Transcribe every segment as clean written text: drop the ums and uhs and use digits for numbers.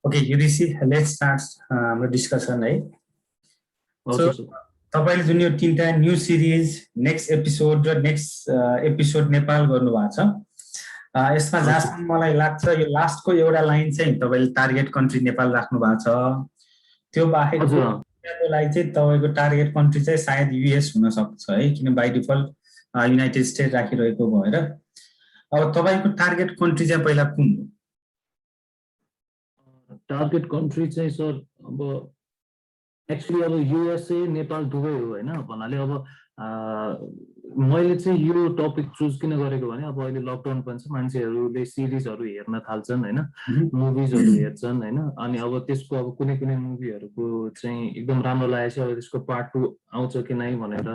Okay, UDC, let's start हाम्रो discussion है। So तपाईले जुन यो तीनटा न्यू सिरिज नेक्स्ट एपिसोड र नेक्स्ट एपिसोड नेपाल गर्नुभएको छ, यसमा जहाँसम्म मलाई लाग्छ यो लास्टको एउटा लाइन चाहिँ तपाईले टार्गेट कन्ट्री नेपाल राख्नु भएको छ। त्यो बाहेकको लागि चाहिँ तपाईको टार्गेट कन्ट्री चाहिँ सायद युएस हुन सक्छ है, किन बाइ डिफल्ट युनाइटेड स्टेट राखिरहेको भएर। अब तपाईको टार्गेट कन्ट्री चाहिँ पहिला कुन हो? टार्गेट कन्ट्री चाहिँ सर अब एक्चुअली अब युएसए नेपाल दुवै हो हैन भन्नाले अब मैले चाहिँ यो टपिक चुज किन गरेको भने अब अहिले लकडाउन पनि छ, मान्छेहरूले सिरिजहरू हेर्न थाल्छन् हैन, मुभिजहरू हेर्छन् हैन, अनि अब त्यसको अब कुनै कुनै मुभीहरूको चाहिँ एकदम राम्रो लागेछ, अब त्यसको पार्ट 2 आउँछ कि नै भनेर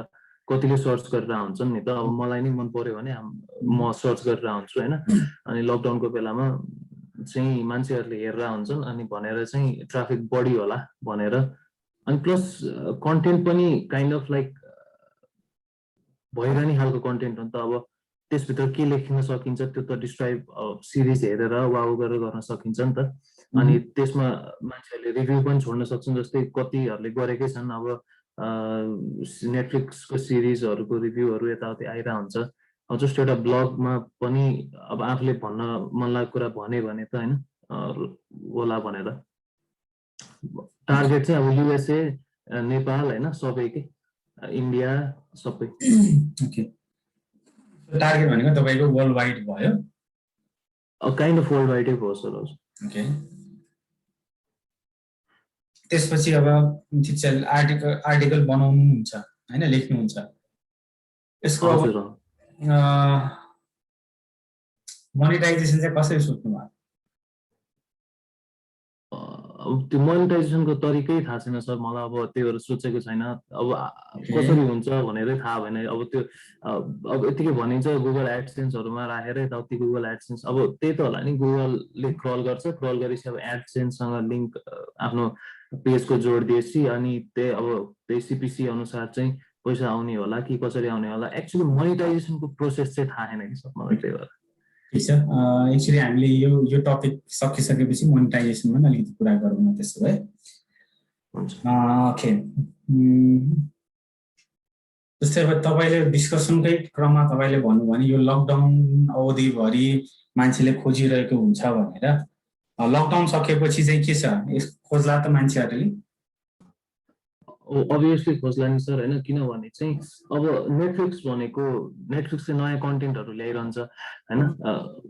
कतिले सर्च गरेर हुन्छन् नि त। अब मलाई नै मन पर्यो भने म सर्च गरेर हुन्छु हैन, अनि लकडाउनको बेलामा चाहिँ मान्छेहरूले हेरेर हुन्छन् अनि भनेर चाहिँ ट्राफिक बढी होला भनेर, अनि प्लस कन्टेन्ट पनि काइन्ड अफ लाइक भइरहने खालको कन्टेन्ट हो नि त। अब त्यसभित्र के लेख्न सकिन्छ त्यो त डिस्क्राइब सिरिज हेरेर वाउ गरेर गर्न सकिन्छ नि त। अनि त्यसमा मान्छेहरूले रिभ्यू पनि छोड्न सक्छन्, जस्तै कतिहरूले गरेकै छन्। अब नेटफ्लिक्सको सिरिजहरूको रिभ्यूहरू यताउति आइरहेको हुन्छ। अब जस्ट एउटा ब्लगमा पनि अब आफूले भन्न मन लागेको कुरा भन्यो भने त हैन होला भनेर। टार्गेट चाहिँ अब युएसए, नेपाल हैन, सबैकै, इन्डिया सबै। ओके, टार्गेट भनेको तपाईको वर्ल्ड वाइड भयो? काइन्ड अफ वर्ल्ड वाइडै भयो सर। ओके, त्यसपछि अब ठिक छ, आर्टिकल बनाउनु हुन्छ हैन, लेख्नु हुन्छ। यसको मोनेटाइजेसन चाहिँ कसरी सोच्नु भयो? त्यो मोनेटाइजेसनको तरिकै थाहा छैन सर मलाई, अब त्यही भएर सोचेको छैन। अब कसरी हुन्छ भनेरै थाहा भएन। अब त्यो अब यतिकै भनिन्छ गुगल एडसेन्सहरूमा राखेर यताउति गुगल एडसेन्स, अब त्यही त होला नि, गुगलले क्रल गर्छ, क्रल गरेपछि अब एडसेन्ससँग लिङ्क आफ्नो पेजको जोड दिएपछि अनि त्यही अब त्यही सिपिसी अनुसार चाहिँ पैसा आउने होला कि कसरी आउने होला। एक्चुअली मोनेटाइजेसनको प्रोसेस चाहिँ थाहा छैन कि सर मलाई, त्यही भएर। ठिक छ, एक्चुअली हामीले यो टपिक सकिसकेपछि मोनेटाइजेसनमा पनि अलिकति कुरा गरौँ न त्यसो भए। ओके, जस्तै अब तपाईँले डिस्कसनकै क्रममा तपाईँले भन्नुभयो भने यो लकडाउन अवधिभरि मान्छेले खोजिरहेको हुन्छ भनेर, लकडाउन सकेपछि चाहिँ के छ, खोज्ला त मान्छेहरूले? अभियसली खोज्ला नि सर हैन, किनभने चाहिँ अब नेटफ्लिक्स भनेको नेटफ्लिक्सले नयाँ कन्टेन्टहरू ल्याइरहन्छ हैन,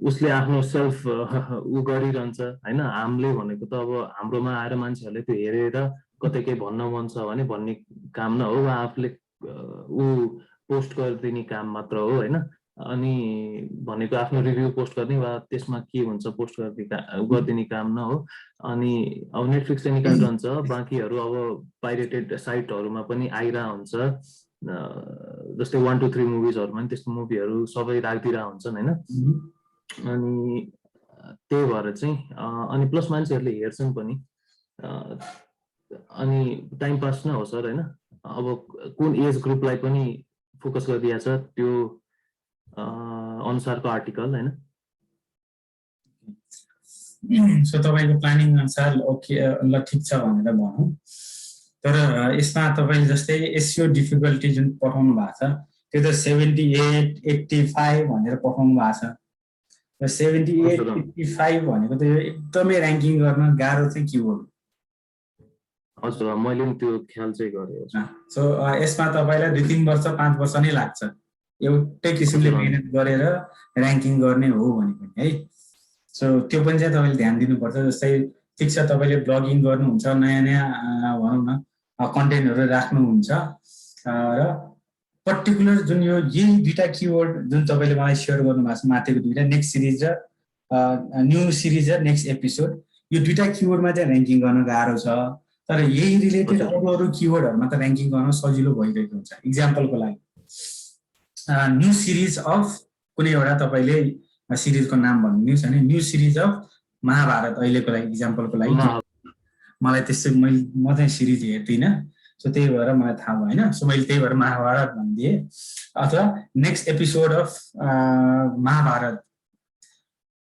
उसले आफ्नो सेल्फ उ गरिरहन्छ हैन। हामीले भनेको त अब हाम्रोमा आएर मान्छेहरूले त्यो हेरेर कतै केही भन्न मन छ भने भन्ने काम न हो, आफूले ऊ पोस्ट गरिदिने काम मात्र हो हैन। अनि भनेको आफ्नो रिभ्यू पोस्ट गर्ने वा त्यसमा के हुन्छ पोस्ट गरिदिने काम न हो। अनि अब नेटफ्लिक्सले निकालिरहन्छ, बाँकीहरू अब पाइरेटेड साइटहरूमा पनि आइरहेको हुन्छ, जस्तै 1 2 3 मुभिजहरूमा पनि त्यस्तो मुभीहरू सबै राखिदिरहेको हुन्छन् हैन। अनि त्यही भएर चाहिँ अनि प्लस मान्छेहरूले हेर्छन् पनि, अनि टाइम पास न हो सर हैन। अब कुन एज ग्रुपलाई पनि फोकस गरिदिएको छ त्यो अनुसारको आर्टिकल हैन। सो तपाईको प्लानिङ अनुसार ओके ल ठिक छ भनेर भनौँ, तर यसमा तपाईले जस्तै एसइओ डिफिकल्टी जुन पठाउनु भएको छ त्यो त 78 85 भनेर पठाउनु भएको छ। र 78 85 भनेको त यो एकदमै र्याङ्किङ गर्न गाह्रो चाहिँ किवर्ड। हजुर, मैले पनि त्यो ख्याल चाहिँ गरेँ। सो यसमा तपाईलाई 2-3 वर्ष 5 वर्ष नै लाग्छ एउटै किसिमले मेहनत गरेर र्याङ्किङ गर्ने हो भने पनि है। सो त्यो पनि चाहिँ तपाईले ध्यान दिनुपर्छ। जस्तै ठिक छ, तपाईले ब्लगिङ गर्नुहुन्छ, नयाँ नयाँ भनौँ न कन्टेन्टहरू राख्नुहुन्छ, र पर्टिकुलर जुन यो यही दुईटा किवर्ड जुन तपाईले मलाई सेयर गर्नुभएको छ माथिको दुईटा, नेक्स्ट सिरिज र न्यू सिरिज र नेक्स्ट एपिसोड, यो दुईटा किवर्डमा चाहिँ र्याङ्किङ गर्न गाह्रो छ। तर यही रिलेटेड अरू किवर्डहरूमा त र्याङ्किङ गर्न सजिलो भइरहेको हुन्छ। इक्जाम्पलको लागि न्यू सिरिज अफ कुनै एउटा तपाईले सिरिजको नाम भन्नुहुन्छ भने न्यू सिरिज अफ महाभारत, अहिलेको लागि इक्जाम्पलको लागि, मलाई त्यस्तो म चाहिँ सिरिज हेर्दिनँ, सो त्यही भएर मलाई थाहा भएन, सो मैले त्यही भएर महाभारत भनिदिएँ। अथवा next episode of Mahabharat,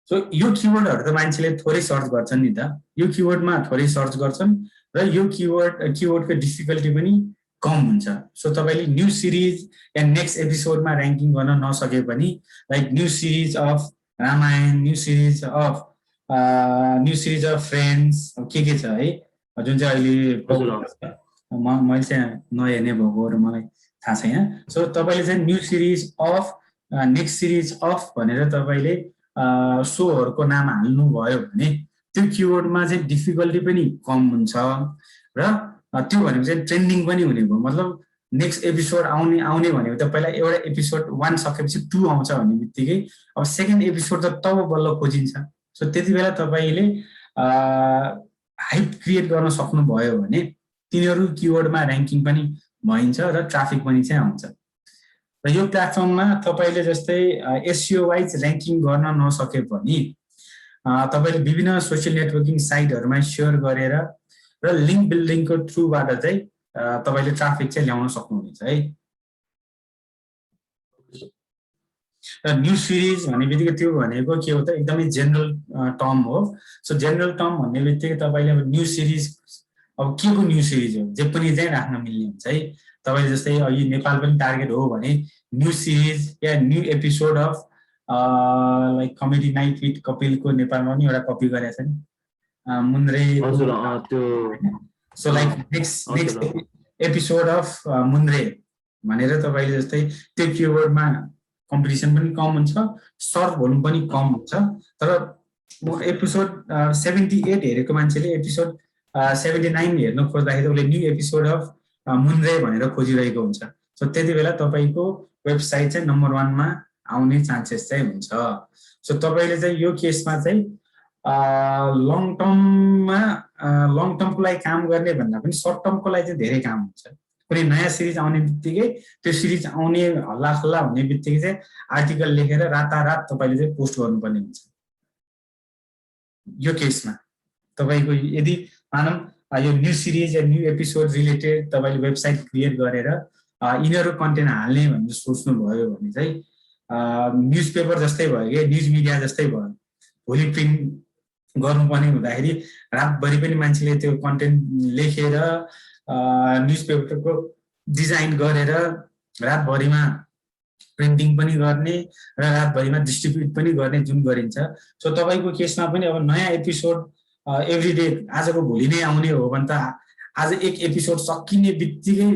so यो किवर्डहरू त मान्छेले थोरै सर्च गर्छन् नि त, यो किवर्डमा थोरै सर्च गर्छन् र यो किवर्डको डिफिकल्टी पनि कम हुन्छ। सो तपाईँले न्यू सिरिज या नेक्स्ट एपिसोडमा ऱ्याङ्किङ गर्न नसके पनि like new series of Ramayan, new series of Friends के छ है, जुन चाहिँ अहिले मैले चाहिँ नहेर्ने भएको र मलाई थाहा छैन। सो तपाईँले चाहिँ new series of next series of भनेर तपाईँले सोहरूको नाम हाल्नुभयो भने त्यो किवर्डमा चाहिँ डिफिकल्टी पनि कम हुन्छ र त्यो भनेको चाहिँ ट्रेन्डिङ पनि हुने भयो। मतलब नेक्स्ट एपिसोड आउने भनेको त पहिला एउटा एपिसोड 1 सकेपछि 2 आउँछ भन्ने बित्तिकै अब सेकेन्ड एपिसोड त तब बल्ल खोजिन्छ। सो त्यति बेला तपाईँले हाइप क्रिएट गर्न सक्नुभयो भने तिनीहरू किवर्डमा ऱ्याङ्किङ पनि भइन्छ र ट्राफिक पनि चाहिँ आउँछ। र यो प्लेटफर्ममा तपाईँले जस्तै एसइओ वाइज ऱ्याङ्किङ गर्न नसके पनि तपाईँले विभिन्न सोसियल नेटवर्किङ साइटहरूमा सेयर गरेर र लिङ्क बिल्डिङको थ्रुबाट चाहिँ तपाईँले ट्राफिक चाहिँ ल्याउन सक्नुहुनेछ है। र न्यू सिरिज भन्ने बित्तिकै त्यो भनेको के हो त, एकदमै जेनरल टर्म हो। सो जेनरल टर्म भन्ने बित्तिकै तपाईँले अब न्यू सिरिज अब के को न्यू सिरिज हो जे पनि चाहिँ राख्न मिल्ने हुन्छ है। तपाईँले जस्तै यो नेपाल पनि टार्गेट हो भने न्यू सिरिज या new episode of like comedy night with कपिलको नेपालमा पनि एउटा कपी गरेको छ नि Mundre. So like next episode of Mundre भनेर तपाईँले जस्तै त्यो किवर्डमा कम्पिटिसन पनि कम हुन्छ, सर्च भोल्युम पनि कम हुन्छ। तर एपिसोड 78 हेरेको मान्छेले एपिसोड 79 हेर्न खोज्दाखेरि उसले न्यू एपिसोड अफ मुन्द्रे भनेर खोजिरहेको हुन्छ। सो त्यति बेला तपाईँको वेबसाइट चाहिँ नम्बर 1 मा आउने चान्सेस चाहिँ हुन्छ। सो तपाईँले चाहिँ यो केसमा चाहिँ लङ टर्मको लागि काम गर्ने भन्दा पनि सर्ट टर्मको लागि चाहिँ धेरै काम हुन्छ। कुनै नयाँ सिरिज आउने बित्तिकै त्यो सिरिज आउने हल्ला खल्ला हुने बित्तिकै चाहिँ आर्टिकल लेखेर रातारात तपाईँले चाहिँ पोस्ट गर्नुपर्ने हुन्छ। यो केसमा तपाईँको यदि मानौँ यो न्यू सिरिज या न्यू एपिसोड रिलेटेड तपाईँले वेबसाइट क्रिएट गरेर यिनीहरू कन्टेन्ट हाल्ने भनेर सोच्नुभयो भने चाहिँ न्युज पेपर जस्तै भयो कि न्युज मिडिया जस्तै भयो, भोलि प्रिन्ट गर्नुपर्ने हुँदाखेरि रातभरि पनि मान्छेले त्यो कन्टेन्ट लेखेर न्युज पेपरको डिजाइन गरेर रातभरिमा प्रिन्टिङ पनि गर्ने र रातभरिमा डिस्ट्रिब्युट पनि गर्ने जुन गरिन्छ। सो तपाईँको केसमा पनि अब नयाँ एपिसोड एभ्री डे आजको भोलि नै आउने हो भने त आज एक एपिसोड सकिने बित्तिकै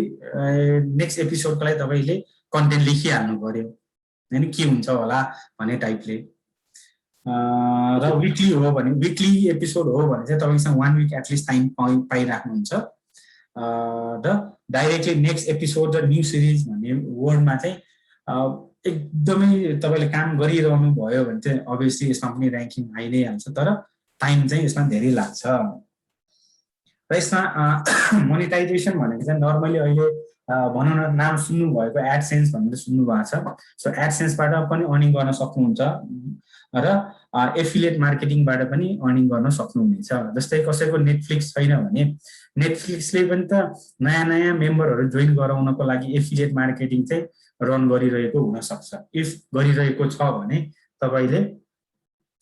नेक्स्ट एपिसोडको लागि तपाईँले कन्टेन्ट लेखिहाल्नु पर्यो होइन, के हुन्छ होला भन्ने टाइपले। र विकली हो भने विकली एपिसोड हो भने चाहिँ तपाईँसँग 1 विक एटलिस्ट टाइम पाइराख्नुहुन्छ र डाइरेक्टली नेक्स्ट एपिसोड र न्यू सिरिज भन्ने वर्डमा चाहिँ एकदमै तपाईँले काम गरिरहनु भयो भने चाहिँ अभियसली यसमा पनि ऱ्याङ्किङ आइ नै हाल्छ, तर टाइम चाहिँ यसमा धेरै लाग्छ। र यसमा मोनिटाइजेसन भनेको चाहिँ नर्मली अहिले भनौँ न नाम सुन्नुभएको एडसेन्स भनेर सुन्नुभएको छ। सो एडसेन्सबाट पनि अर्निङ गर्न सक्नुहुन्छ र एफिलिएट मार्केटिङबाट पनि अर्निङ गर्न सक्नुहुनेछ। जस्तै कसैको नेटफ्लिक्स छैन भने नेटफ्लिक्सले पनि त नयाँ मेम्बरहरू जोइन गराउनको लागि एफिलिएट मार्केटिङ चाहिँ रन गरिरहेको हुनसक्छ। इफ गरिरहेको छ भने तपाईँले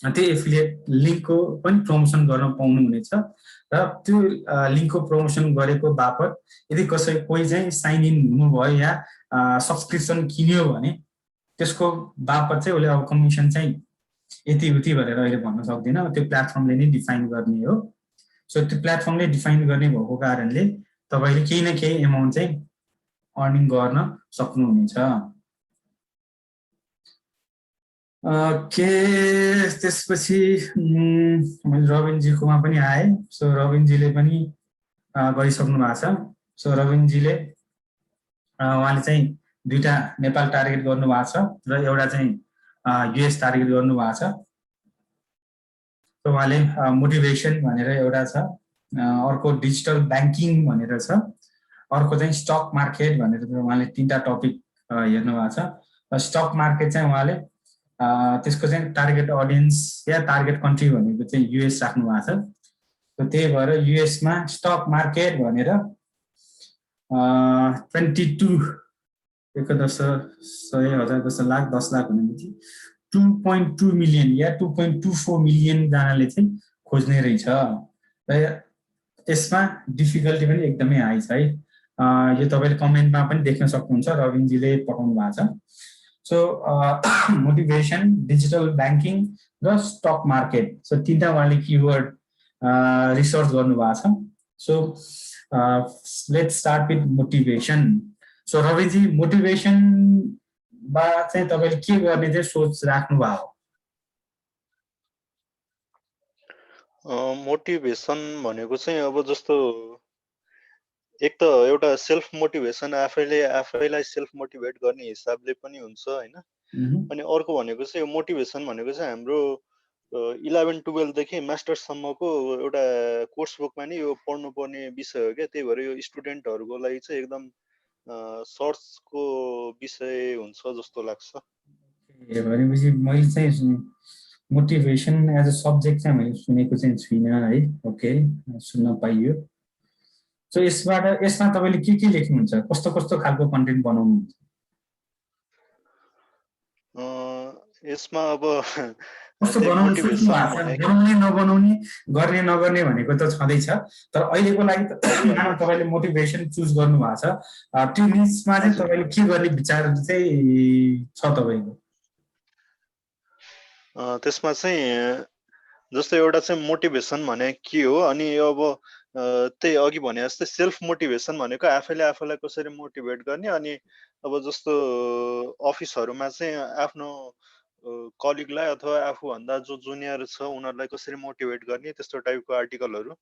त्यो एफिलिएट लिङ्कको पनि प्रमोसन गर्न पाउनुहुनेछ र त्यो लिङ्कको प्रमोसन गरेको बापत यदि कोही चाहिँ साइन इन हुनुभयो या सब्सक्रिप्सन किन्यो भने त्यसको बापत चाहिँ उसले अब कमिसन चाहिँ यति उति भनेर अहिले भन्न सक्दैन, त्यो प्लेटफर्मले नै डिफाइन गर्ने हो। सो त्यो प्लेटफर्मले डिफाइन गर्ने भएको कारणले तपाईँले केही न केही एमाउन्ट चाहिँ अर्निङ गर्न सक्नुहुनेछ। त्यसपछि मैले रविनजीकोमा पनि आएँ। सो रविनजीले पनि गरिसक्नु भएको छ। सो रविनजीले उहाँले चाहिँ 2टा नेपाल टार्गेट गर्नुभएको छ र एउटा चाहिँ युएस टार्गेट गर्नुभएको छ। सो उहाँले मोटिभेसन भनेर एउटा छ, अर्को डिजिटल ब्याङ्किङ भनेर छ, अर्को चाहिँ स्टक मार्केट भनेर उहाँले 3टा टपिक हेर्नु भएको छ। स्टक मार्केट चाहिँ उहाँले त्यसको चाहिँ टार्गेट अडियन्स या टार्गेट कन्ट्री भनेको चाहिँ युएस राख्नु भएको छ। त्यही भएर युएसमा स्टक मार्केट भनेर 22 1 10 100 1000 10 लाख 10 लाख भनेपछि 2.2 मिलियन या 2.24 मिलियन जनाले चाहिँ खोज्ने रहेछ र यसमा डिफिकल्टी पनि एकदमै हाई छ है। यो तपाईँले कमेन्टमा पनि देख्न सक्नुहुन्छ, रविनजीले पठाउनु भएको छ। सो मोटिभेसन, डिजिटल ब्याङ्किङ र स्टक मार्केट, सो तिनवटा उहाँले किवर्ड रिसर्च गर्नुभएको छ। So let's start with motivation. So Raviji, motivation बा चाहिँ तपाईँले के गर्ने चाहिँ सोच राख्नु भएको? मोटिभेसन भनेको चाहिँ अब जस्तो एक त एउटा सेल्फ मोटिभेसन, आफैलाई सेल्फ मोटिभेट गर्ने हिसाबले पनि हुन्छ हैन। अनि अर्को भनेको चाहिँ मोटिभेसन भनेको चाहिँ हाम्रो 11-12 देखि मास्टर्ससम्मको एउटा कोर्स बुकमा नि यो पढ्नुपर्ने विषय हो क्या। त्यही भएर यो स्टुडेन्टहरूको लागि चाहिँ एकदम सर्चको विषय हुन्छ जस्तो लाग्छ। भनेपछि मैले चाहिँ मोटिभेसन एज अ सब्जेक्ट चाहिँ मैले सुनेको चाहिँ छुइनँ है। ओके, सुन्न पाइयो। सो यसमा तपाईँले के लेख्नुहुन्छ, कस्तो कस्तो खालको कन्टेन्ट बनाउनुहुन्छ? यसमा अब कस्तो बनाउनु सोच्नु भएको छ? बनाउने नबनाउने, गर्ने नगर्ने भनेको त छँदैछ, तर अहिलेको लागि त तपाईँले मोटिभेसन चुज गर्नु भएको छ। त्यो निचमा चाहिँ तपाईँले के गर्ने विचार चाहिँ छ तपाईँको? त्यसमा चाहिँ जस्तो एउटा चाहिँ मोटिभेसन भने के हो, अनि अब त्यही अघि भने जस्तै सेल्फ मोटिभेसन भनेको आफैलाई कसरी मोटिभेट गर्ने। अनि अब जस्तो अफिसहरूमा चाहिँ आफ्नो कलिगलाई अथवा आफूभन्दा जो जुनियर छ उनीहरूलाई कसरी मोटिभेट गर्ने, त्यस्तो टाइपको आर्टिकलहरू,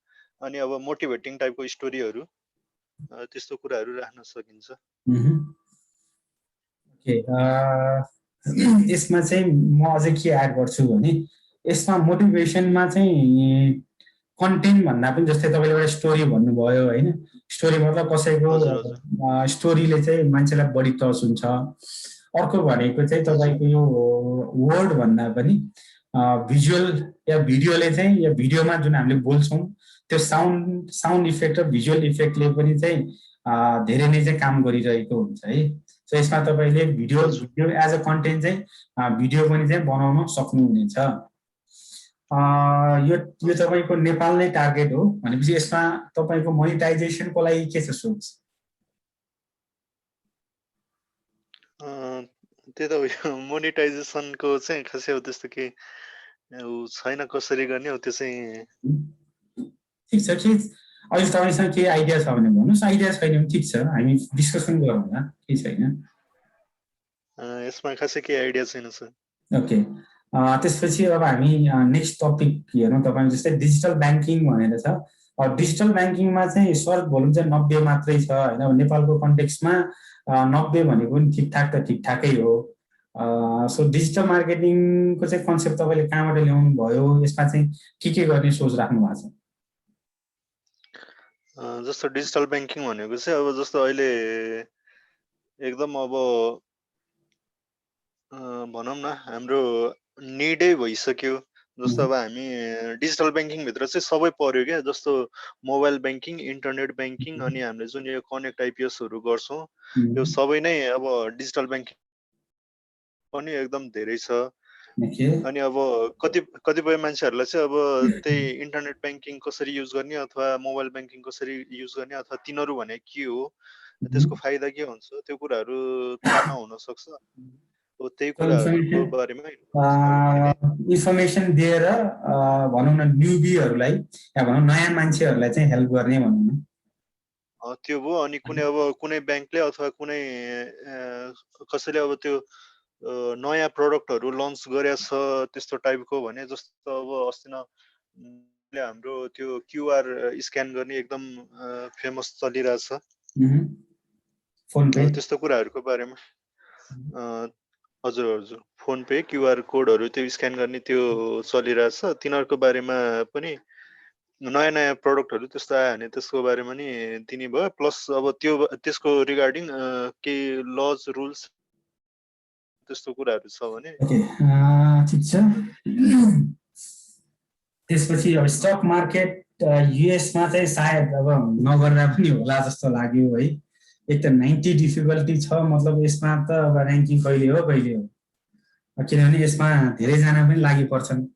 अनि अब मोटिभेटिङ टाइपको स्टोरीहरू, त्यस्तो कुराहरू राख्न सकिन्छ। यसमा चाहिँ म अझै के एड गर्छु भने यसमा मोटिभेसनमा चाहिँ कन्टेन्ट भन्दा पनि जस्तै तपाईँले एउटा स्टोरी भन्नुभयो होइन, स्टोरी मतलब कसैको स्टोरीले चाहिँ मान्छेलाई बढी टच हुन्छ। अर्को भनेको चाहिँ तपाईँको यो वर्ड भन्दा पनि भिजुअल या भिडियोले चाहिँ, या भिडियोमा जुन हामीले बोल्छौँ त्यो साउन्ड इफेक्ट र भिजुअल इफेक्टले पनि चाहिँ धेरै नै चाहिँ काम गरिरहेको हुन्छ है। सो यसमा तपाईँले भिडियो एज अ कन्टेन्ट चाहिँ भिडियो पनि चाहिँ बनाउन सक्नुहुनेछ। यो तपाईँको नेपाल नै टार्गेट हो भनेपछि यसमा तपाईँको मोनिटाइजेसनको लागि के छ सोच? त्यही त मोनिटाइजेसनको चाहिँ खासै हो त्यस्तो के छैन, कसरी गर्ने हो त्यो चाहिँ। ठिक छ, के अहिले तपाईँसँग केही आइडिया छ भने भन्नुहोस्, आइडिया छैन भने ठिक छ, हामी डिस्कसन गरौँला, केही छैन। यसमा खासै केही आइडिया छैन सर। ओके, त्यसपछि अब हामी नेक्स्ट टपिक हेरौँ। तपाईँ जस्तै डिजिटल ब्याङ्किङ भनेर छ। डिजिटल ब्याङ्किङमा चाहिँ सर्च भोल्युम चाहिँ 90 मात्रै छ होइन। नेपालको कन्टेक्स्टमा 90 भनेको पनि ठिकठाक त ठिकठाकै हो। सो डिजिटल मार्केटिङको चाहिँ कन्सेप्ट तपाईँले कहाँबाट ल्याउनु भयो? यसमा चाहिँ के गर्ने सोच राख्नु भएको छ? जस्तो डिजिटल ब्याङ्किङ भनेको चाहिँ अब जस्तो अहिले एकदम अब भनौँ न हाम्रो निडै भइसक्यो। जस्तो अब हामी डिजिटल ब्याङ्किङ भित्र चाहिँ सबै पर्यो क्या। जस्तो मोबाइल ब्याङ्किङ, इन्टरनेट ब्याङ्किङ, अनि हामीले जुन यो कनेक्ट आइपिएसहरू गर्छौँ यो सबै नै अब डिजिटल ब्याङ्किङ पनि एकदम धेरै छ। अनि अब कतिपय मान्छेहरूलाई चाहिँ अब त्यही इन्टरनेट ब्याङ्किङ कसरी युज गर्ने अथवा मोबाइल ब्याङ्किङ कसरी युज गर्ने अथवा तिनीहरू भने के हो, त्यसको फाइदा के हुन्छ, त्यो कुराहरू थाहा नहुन सक्छ। त्यही कुराहरूको बारेमा इन्फर्मेसन दिएर भनौँ न न्युबीहरूलाई या भनौँ नयाँ मान्छेहरूलाई चाहिँ हेल्प गर्ने भनौँ न, त्यो भयो। अनि कुनै ब्याङ्कले अथवा कुनै कसैले अब त्यो नयाँ प्रडक्टहरू लन्च गरेछ त्यस्तो टाइपको भने, जस्तो अब अस्ति न हाम्रो त्यो क्युआर स्क्यान गर्ने एकदम फेमस चलिरहेछ फोन पे, त्यस्तो कुराहरूको बारेमा। हजुर, फोन पे क्युआर कोडहरू त्यो स्क्यान गर्ने त्यो चलिरहेछ, तिनीहरूको बारेमा पनि नयाँ प्रडक्टहरू त्यस्तो आयो भने त्यसको बारेमा नि दिने भयो। प्लस अब त्यसको रिगार्डिङ केही लज रुल्स त्यस्तो कुराहरू छ भने। ठिक छ। त्यसपछि अब स्टक मार्केट युएसमा चाहिँ सायद अब नगर्दा पनि होला जस्तो लाग्यो है। एक त 90 डिफिकल्टी छ, मतलब यसमा त अब ऱ्याङ्किङ कहिले हो। किनभने यसमा धेरैजना पनि लागि पर्छन्।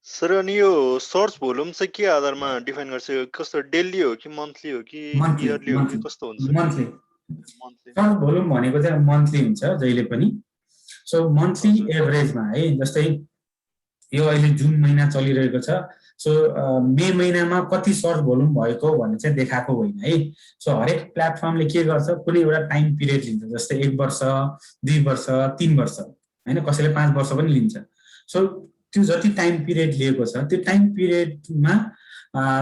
सर अनि यो सर्च भोल्युम चाहिँ के आधारमा डिफाइन गर्छ? कस्तो डेली हो कि मन्थली हो कि मन्थली इयरली हो कि कस्तो हुन्छ? Monthly monthly. सर्च भोल्युम भनेको चाहिँ मन्थली हुन्छ जहिले पनि। सो मन्थली एभरेजमा है, जस्तै यो अहिले जुन महिना चलिरहेको छ, सो मे महिनामा कति सर्च भोल्युम भएको भन्ने चाहिँ देखाएको होइन है। सो हरेक प्लेटफर्मले के गर्छ, कुनै एउटा टाइम पिरियड लिन्छ, जस्तै 1 वर्ष 2 वर्ष 3 वर्ष होइन, कसैले 5 वर्ष पनि लिन्छ। सो त्यो जति टाइम पिरियड लिएको छ त्यो टाइम पिरियडमा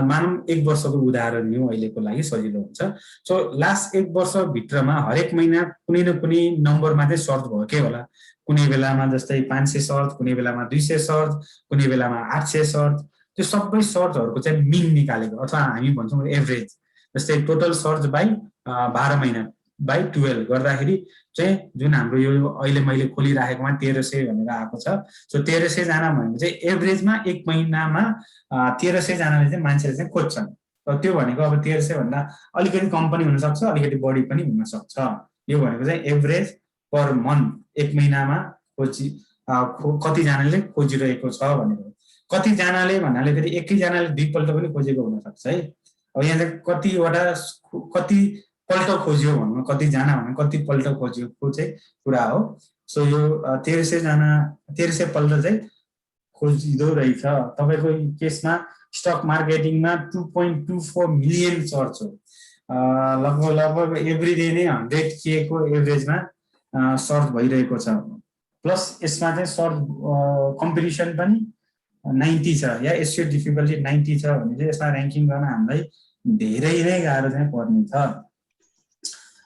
मानौँ 1 वर्षको उदाहरण लिउँ अहिलेको लागि सजिलो हुन्छ। सो लास्ट 1 वर्षभित्रमा हरेक महिना कुनै न कुनै नम्बरमा चाहिँ सर्च भएकै होला। कुनै बेलामा जस्तै 500 सर्च, कुनै बेलामा 200 सर्च, कुनै बेलामा 800 सर्च। त्यो सबै सर्चहरूको चाहिँ मिन निकालेको, अथवा हामी भन्छौँ एभरेज, जस्तै टोटल सर्च बाई 12 महिना बाई 12 गर्दाखेरि चाहिँ जुन हाम्रो यो अहिले मैले खोलिराखेकोमा 1300 भनेर आएको छ। सो 1300 जना भनेको चाहिँ एभरेजमा 1 महिनामा 1300 जनाले चाहिँ मान्छेले चाहिँ खोज्छन्। र त्यो भनेको अब 1300 भन्दा अलिकति कम पनि हुनसक्छ, अलिकति बढी पनि हुनसक्छ। यो भनेको चाहिँ एभरेज पर मन्थ 1 महिनामा कतिजनाले खोजिरहेको छ भनेको। कतिजनाले भन्नाले फेरि एकैजनाले 2 पल्ट पनि खोजेको हुनसक्छ है। अब यहाँ चाहिँ कति पल्ट खोज्यो भनौँ, कतिजना भन्नु कति पल्ट खोजिएको चाहिँ कुरा हो। सो यो 1300 पल्ट चाहिँ खोजिँदो रहेछ। तपाईँको केसमा स्टक मार्केटिङमा 2.24 मिलियन सर्च हो। लगभग एभ्री डे नै 100K को एभरेजमा सर्च भइरहेको छ। प्लस यसमा चाहिँ सर्च कम्पिटिसन पनि 90 छ, या यसको डिफिकल्टी 90 छ भने चाहिँ यसमा ऱ्याङ्किङ गर्न हामीलाई धेरै नै गाह्रो चाहिँ पर्ने छ।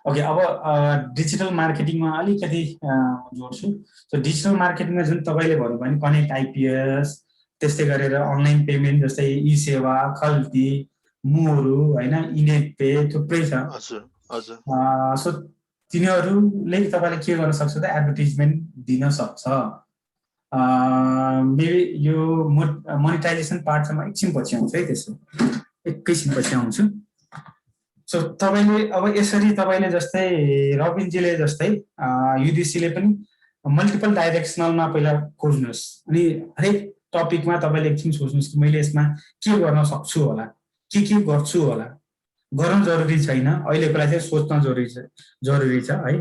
ओके, अब डिजिटल मार्केटिङमा अलिकति जोड्छु। सो डिजिटल मार्केटिङमा जुन तपाईँले भन्नुभयो भने कनेक्ट आइपिएस, त्यस्तै गरेर अनलाइन पेमेन्ट जस्तै ई सेवा, खल्ती, मोरू होइन, इनेट पे थुप्रै छ। सो तिनीहरूले तपाईँले के गर्न सक्छ त एडभर्टिजमेन्ट दिन सक्छ। मेबी यो मोनिटाइजेसन पार्टसम्म एकछिन पछि आउँछ है, त्यसो एकैछिन पछि आउँछु। सो तपाईँले अब यसरी तपाईँले जस्तै रबिनजीले जस्तै युडिसीले पनि मल्टिपल डाइरेक्सनलमा पहिला खोज्नुहोस्, अनि हरेक टपिकमा तपाईँले एकछिन सोच्नुहोस् कि मैले यसमा के गर्न सक्छु होला, के गर्छु होला। गर्न जरुरी छैन, अहिलेको लागि चाहिँ सोच्न जरुरी छ है।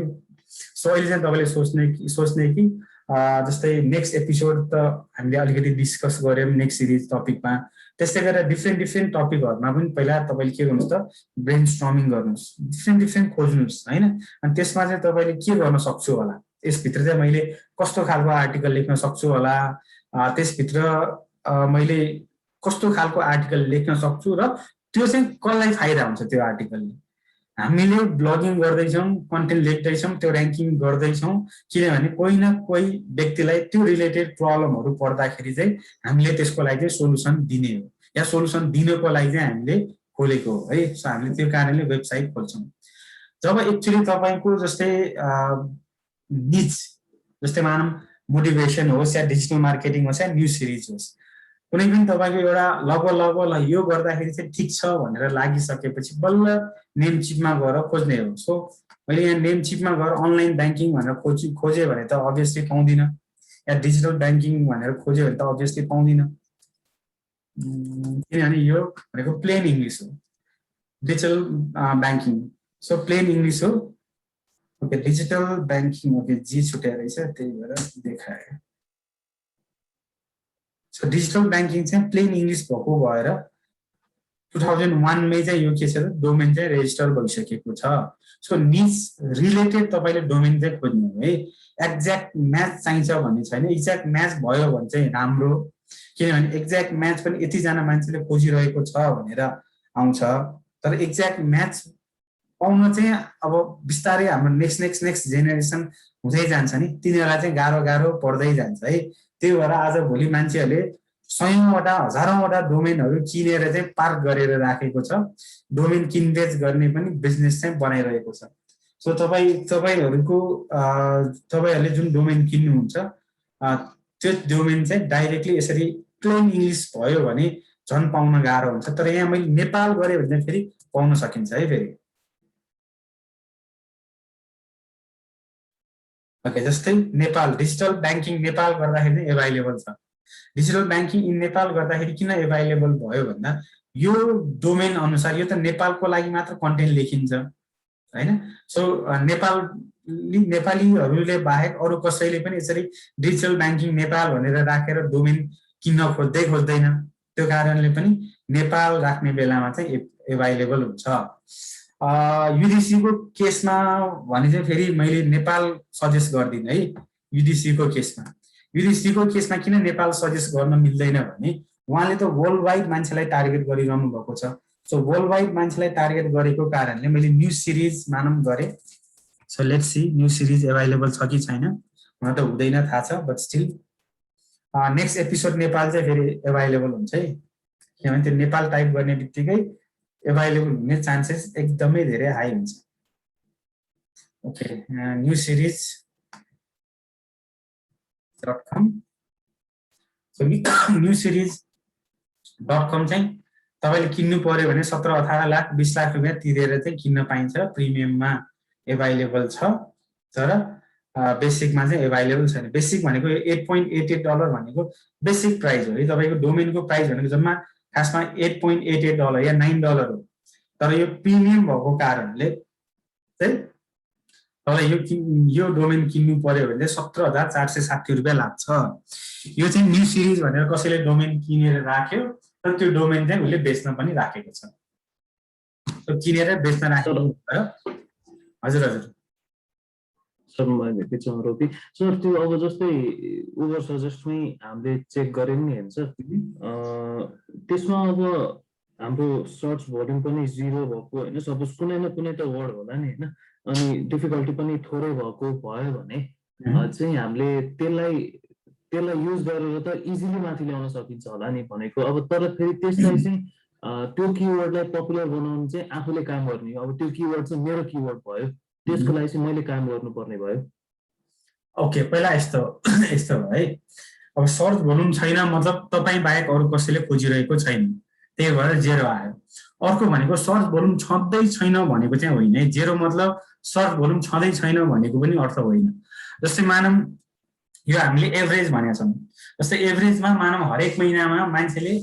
सो अहिले चाहिँ तपाईँले सोच्ने कि जस्तै नेक्स्ट एपिसोड त हामीले अलिकति डिस्कस गऱ्यौँ नेक्स्ट सिरिज टपिकमा, त्यस्तै गरेर डिफ्रेन्ट टपिकहरूमा पनि पहिला तपाईँले के गर्नुहोस् त ब्रेन स्ट्रमिङ गर्नुहोस्, डिफ्रेन्ट खोज्नुहोस् होइन। अनि त्यसमा चाहिँ तपाईँले के गर्न सक्छु होला, यसभित्र चाहिँ मैले कस्तो खालको आर्टिकल लेख्न सक्छु होला, त्यसभित्र मैले कस्तो खालको आर्टिकल लेख्न सक्छु, र त्यो चाहिँ कसलाई फाइदा हुन्छ त्यो आर्टिकलले। हामीले ब्लगिङ गर्दैछौँ, कन्टेन्ट लेख्दैछौँ, त्यो ऱ्याङ्किङ गर्दैछौँ किनभने कोही न कोही व्यक्तिलाई त्यो रिलेटेड प्रब्लमहरू पर्दाखेरि चाहिँ हामीले त्यसको लागि चाहिँ सोल्युसन दिने हो, या सोल्युसन दिनको लागि चाहिँ हामीले खोलेको हो है। सो हामीले त्यो कारणले वेबसाइट खोल्छौँ। जब एक्चुअली तपाईँको जस्तै निच, जस्तै मानौँ मोटिभेसन होस् या डिजिटल मार्केटिङ होस् या न्युज सिरिज होस्, कुनै पनि तपाईँको एउटा लगभग यो गर्दाखेरि चाहिँ ठिक छ भनेर लागिसकेपछि बल्ल नेम चिपमा गएर खोज्ने हो। सो मैले यहाँ नेम चिपमा गएर अनलाइन ब्याङ्किङ भनेर खोजेँ भने त अभियसली पाउँदिनँ, या डिजिटल ब्याङ्किङ भनेर खोज्यो भने त अभियसली पाउँदिनँ, किनभने यो भनेको प्लेन इङ्ग्लिस हो, digital banking. So plain English हो। ओके, डिजिटल ब्याङ्किङ, ओके जी छुट्याएर रहेछ त्यही भएर देखायो। सो डिजिटल ब्याङ्किङ चाहिँ प्लेन इङ्ग्लिस भएको भएर 2001 मै चाहिँ यो के छ डोमेन चाहिँ रेजिस्टर भइसकेको छ। सो निज रिलेटेड तपाईँले डोमेन चाहिँ खोज्नु हो है। एक्ज्याक्ट म्याच चाहिन्छ भन्ने छैन, एक्ज्याक्ट म्याच भयो भने चाहिँ राम्रो, किनभने एक्ज्याक्ट म्याच पनि यतिजना मान्छेले खोजिरहेको छ भनेर आउँछ। तर एक्ज्याक्ट म्याच पाउन चाहिँ अब बिस्तारै हाम्रो नेक्स्ट जेनेरेसन हुँदै जान्छ नि, तिनीहरूलाई चाहिँ गाह्रो पर्दै जान्छ है। त्यही भएर आज भोलि मान्छेहरूले 100औँवटा 1000औँवटा डोमेनहरू किनेर चाहिँ पार्क गरेर राखेको छ। डोमेन किनबेच गर्ने पनि बिजनेस चाहिँ बनाइरहेको छ। सो तपाईँहरूले जुन डोमेन किन्नुहुन्छ त्यो डोमेन चाहिँ डाइरेक्टली यसरी प्लेन इङ्ग्लिस भयो भने झन् पाउन गाह्रो हुन्छ। तर यहाँ मैले नेपाल गरेँ भने फेरि पाउन सकिन्छ है फेरि। ओके, जस्तै नेपाल डिजिटल ब्याङ्किङ नेपाल गर्दाखेरि एभाइलेबल छ। डिजिटल ब्याङ्किङ इन नेपाल गर्दाखेरि किन एभाइलेबल भयो भन्दा यो डोमेन अनुसार यो त नेपालको लागि मात्र कन्टेन्ट लेखिन्छ हैन। सो नेपालीहरूले बाहेक अरू कसैले पनि यसरी डिजिटल ब्याङ्किङ नेपाल भनेर राखेर डोमेन किन्न खोज्दैन। त्यो कारणले पनि नेपाल राख्ने बेलामा चाहिँ एभाइलेबल हुन्छ। युडिसीको केसमा भने चाहिँ फेरि मैले नेपाल सजेस्ट गर्दिनँ है। युडिसीको केसमा किन नेपाल सजेस्ट गर्न मिल्दैन भने उहाँले त वर्ल्ड वाइड मान्छेलाई टार्गेट गरिरहनु भएको छ। सो वर्ल्ड वाइड मान्छेलाई टार्गेट गरेको कारणले मैले न्यू सिरिज मानौँ गरेँ। So let's see new series available छ कि छैन, मलाई त हुँदैन थाहा छ, but still next episode Nepal चाहिँ फेरि एभाइलेबल हुन्छ है, किनभने त्यो नेपाल टाइप गर्ने बित्तिकै एभाइलेबल हुने चान्सेस एकदमै धेरै हाई हुन्छ। Okay, new series .com। So new series .com चाहिँ तपाईँले किन्नु पर्यो भने 17-18 लाख 20 लाख रुपियाँ तिरेर चाहिँ किन्न पाइन्छ। प्रिमियममा एभाइलेबल छ, तर बेसिकमा चाहिँ एभाइलेबल छैन। बेसिक भनेको $8.88 भनेको बेसिक प्राइस हो है। तपाईँको डोमेनको प्राइस भनेको जम्मा खासमा $8.88 या $9 हो। तर यो प्रिमियम भएको कारणले चाहिँ तपाईँलाई यो डोमेन किन्नु पर्यो भने 17,460 रुपियाँ लाग्छ। यो चाहिँ न्यू सिरिज भनेर कसैले डोमेन किनेर राख्यो, तर त्यो डोमेन चाहिँ उसले बेच्न पनि राखेको छ। किनेर बेच्न राखेको भयो। हजुर सर मैले बिचमा रोकेँ सर। त्यो अब जस्तै उबर सजेस्टमै हामीले चेक गऱ्यौँ नि होइन सर, त्यसमा अब हाम्रो सर्च भोल्युम पनि 0 भएको होइन, सपोज कुनै न कुनै त वर्ड होला नि होइन, अनि डिफिकल्टी पनि थोरै भएको भयो भने चाहिँ हामीले त्यसलाई युज गरेर त इजिली माथि ल्याउन सकिन्छ होला नि भनेको। अब तर फेरि त्यसलाई चाहिँ त्यो किवर्डलाई पपुलर बनाउनु चाहिँ आफूले काम गर्ने हो। अब त्यो किवर्ड चाहिँ मेरो किवर्ड भयो, त्यसको लागि चाहिँ मैले काम गर्नुपर्ने भयो। ओके, पहिला यस्तो भयो है। अब सर्च भोल्युम छैन मतलब तपाईँ बाहेक अरू कसैले खोजिरहेको छैन, त्यही भएर 0 आयो। अर्को भनेको सर्च भोल्युम छँदै छैन भनेको चाहिँ होइन है। 0 मतलब सर्च भोल्युम छँदै छैन भनेको पनि अर्थ होइन। जस्तै मानौँ यो हामीले एभरेज भनेका छौँ, जस्तै एभरेजमा मानौँ हरेक महिनामा मान्छेले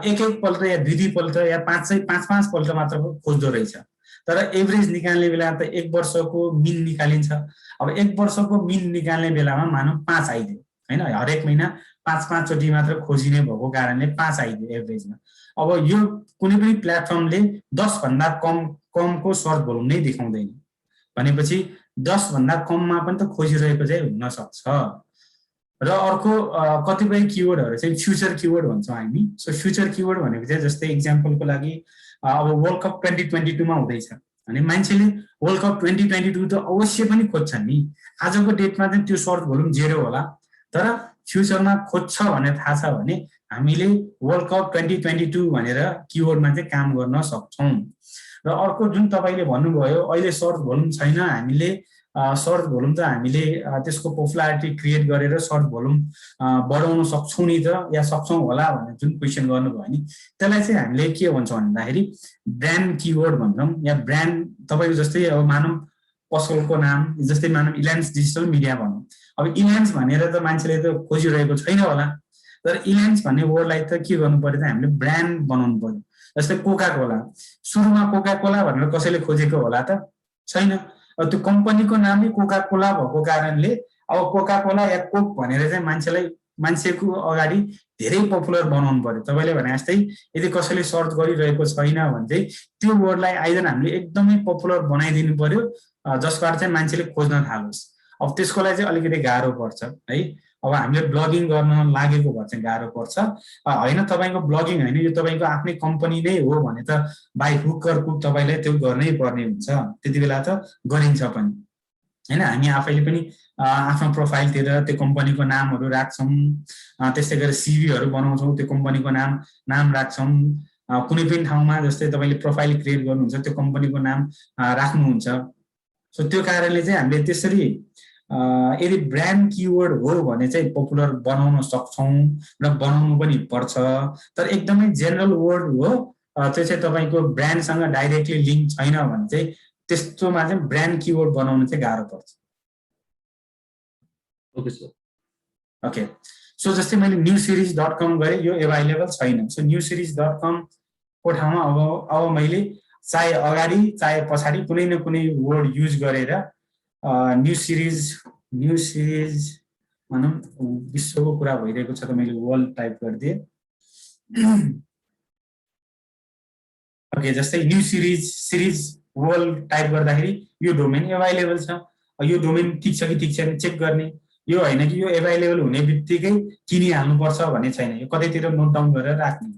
एक पल्ट या दुई पल्ट या पाँच पल्ट मात्र खोज्दो रहेछ। तर एभरेज निकाल्ने बेला त 1 वर्षको मिन निकालिन्छ। अब 1 वर्षको मिन निकाल्ने बेलामा मानौँ 5 आइदियो होइन, हरेक महिना 5 चोटि मात्र खोजिने भएको कारणले 5 आइदियो एभरेजमा। अब यो कुनै पनि प्लेटफर्मले 10 भन्दा कमको सर्च भोल्युम नै देखाउँदैन भनेपछि 10 भन्दा कममा पनि त खोजिरहेको चाहिँ हुन सक्छ। र अर्को कतिपय किवर्डहरू चाहिँ फ्युचर किवर्ड भन्छौँ हामी। सो फ्युचर किवर्ड भनेको चाहिँ जस्तै इक्जाम्पलको लागि अब वर्ल्ड कप 2022 मा हुँदैछ भने मान्छेले वर्ल्ड कप 2022 त अवश्य पनि खोज्छन् नि। आजको डेटमा चाहिँ त्यो सर्च भोल्युम 0 होला, तर फ्युचरमा खोज्छ भनेर थाहा छ भने हामीले वर्ल्ड कप 2022 भनेर किवर्डमा चाहिँ काम गर्न सक्छौँ। र अर्को जुन तपाईँले भन्नुभयो अहिले सर्च भोल्युम छैन, हामीले सर्च भोल्युम त हामीले त्यसको पपुलारिटी क्रिएट गरेर सर्च भोल्युम बढाउन सक्छौँ नि त, या सक्छौँ होला भनेर जुन क्वेसन गर्नुभयो नि, त्यसलाई चाहिँ हामीले के भन्छौँ भन्दाखेरि ब्रान्ड किवर्ड भन्छौँ। या ब्रान्ड तपाईँको जस्तै अब मानौँ पसलको नाम, जस्तै मानौँ इलायन्स डिजिटल मिडिया भनौँ। अब इलायन्स भनेर त मान्छेले त खोजिरहेको छैन होला, तर इलायन्स भन्ने वर्डलाई त के गर्नु पर्यो त हामीले ब्रान्ड बनाउनु पर्यो। जस्तै कोका कोला, सुरुमा कोका कोला भनेर कसैले खोजेको होला त छैन। त्यो कम्पनीको नामै कोका कोला भएको कारणले अब कोका कोला या कोक भनेर चाहिँ मान्छेको अगाडि धेरै पपुलर बनाउनु पर्यो। तपाईँले भने जस्तै यदि कसैले सर्च गरिरहेको छैन भने चाहिँ त्यो वर्डलाई आइदर हामीले एकदमै पपुलर बनाइदिनु पर्यो जसबाट चाहिँ मान्छेले खोज्न थालोस्। अब त्यसको लागि चाहिँ अलिकति गाह्रो पर्छ है। अब हामीले ब्लगिङ गर्न लागेको भए चाहिँ गाह्रो पर्छ होइन। तपाईँको ब्लगिङ होइन, यो तपाईँको आफ्नै कम्पनी नै हो भने त बाई हुक अर क्रुक तपाईँलाई त्यो गर्नै पर्ने हुन्छ, त्यति बेला त गरिन्छ पनि होइन। हामी आफैले पनि आफ्नो प्रोफाइलतिर त्यो कम्पनीको नामहरू राख्छौँ, त्यस्तै गरेर सिभीहरू बनाउँछौँ, त्यो कम्पनीको नाम राख्छौँ। कुनै पनि ठाउँमा जस्तै तपाईँले प्रोफाइल क्रिएट गर्नुहुन्छ त्यो कम्पनीको नाम राख्नुहुन्छ। सो त्यो कारणले चाहिँ हामीले त्यसरी यदि ब्रान्ड किवर्ड हो भने चाहिँ पपुलर बनाउन सक्छौँ र बनाउनु पनि पर्छ। तर एकदमै जेनरल वर्ड हो, त्यो चाहिँ तपाईँको ब्रान्डसँग डाइरेक्टली लिङ्क छैन भने चाहिँ त्यस्तोमा चाहिँ ब्रान्ड किवर्ड बनाउनु चाहिँ गाह्रो पर्छ। ओके सर ओके सो जस्तै मैले newseries.com गरेँ यो एभाइलेबल छैन सो newseries.com को ठाउँमा अब मैले चाहे अगाडि चाहे पछाडि कुनै न कुनै वर्ड युज गरेर न्यू सिरिज भनौँ विश्वको कुरा भइरहेको छ त मैले वर्ल्ड टाइप गरिदिएँ ओके जस्तै न्यू सिरिज वर्ल्ड टाइप गर्दाखेरि यो डोमेन एभाइलेबल छ यो डोमेन ठिक छ कि ठिक छैन चेक गर्ने यो होइन कि यो एभाइलेबल हुने बित्तिकै किनिहाल्नुपर्छ भन्ने छैन यो कतैतिर नोट डाउन गरेर राख्ने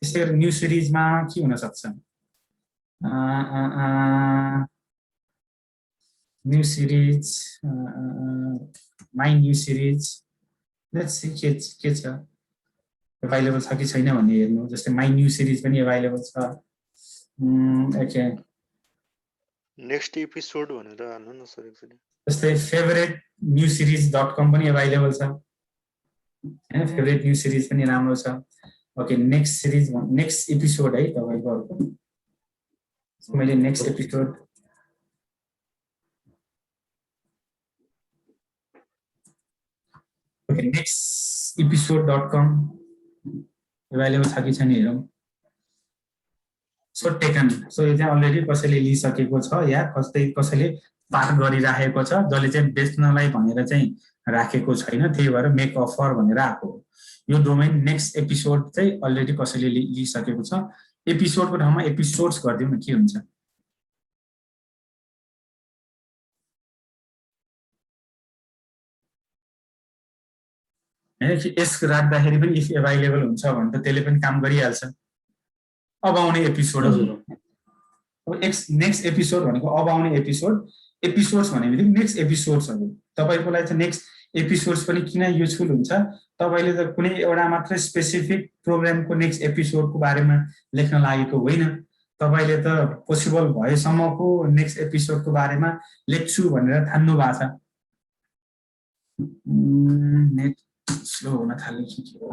त्यस्तै गरी न्यू सिरिजमा के हुन सक्छ new series my new series let's see के छ एभाइलेबल छ कि छैन भन्ने हेर्नु जस्तै माई न्यू सिरिज पनि एभाइलेबल छ ओके नेक्स्ट एपिसोड भनेर हाल्नु न सर एकचोटि जस्तै favorite.newseries.com पनि एभाइलेबल छ हैन फेभरेट न्यू सिरिज पनि राम्रो छ ओके नेक्स्ट एपिसोड है तपाईको अर्को मैले next episode okay next episode.com available छ कि छैन हेरौँ सो टेकन सो यो चाहिँ अलरेडी कसैले लिइसकेको छ या कसैले पार गरिराखेको छ जसले चाहिँ बेच्नलाई भनेर चाहिँ राखेको छैन त्यही भएर मेक अफर भनेर आएको यो डोमेन नेक्स्ट एपिसोड चाहिँ अलरेडी कसैले लिइसकेको छ एपिसोडको ठाउँमा एपिसोड्स गरिदिउँ न के हुन्छ हैन यस राख्दाखेरि पनि इफ एभाइलेबल हुन्छ भने त त्यसले पनि काम गरिहाल्छ अब आउने एपिसोडहरु अब नेक्स्ट एपिसोड भनेको अब आउने एपिसोड्स भनेबित्तिकै नेक्स्ट एपिसोड्सहरु तपाईको लागि चाहिँ नेक्स्ट एपिसोड्स पनि किन युजफुल हुन्छ तपाईले त कुनै एउटा मात्र स्पेसिफिक प्रोग्रामको नेक्स्ट एपिसोडको बारेमा लेख्न लागेको होइन तपाईले त पोसिबल भएसम्मको नेक्स्ट एपिसोडको बारेमा लेख्छु भनेर ठान्नु भएको छ नेट स्लो हुन थाल्यो के हो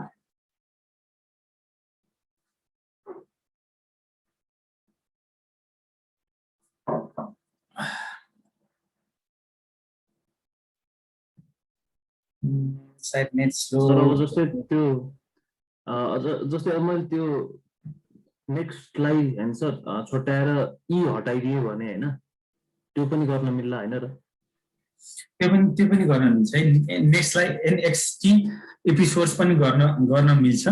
साइड नेट स्लो सर अब जस्तै त्यो जस्तै अब मैले त्यो नेक्स्टलाई हैन सर छोटाएर ई हटाइदिए भने हैन त्यो पनि गर्न मिल्ला हैन र त्यो पनि गर्न मिल्छ नेक्स्टलाई एनएक्सटी एपिसोड्स पनि गर्न मिल्छ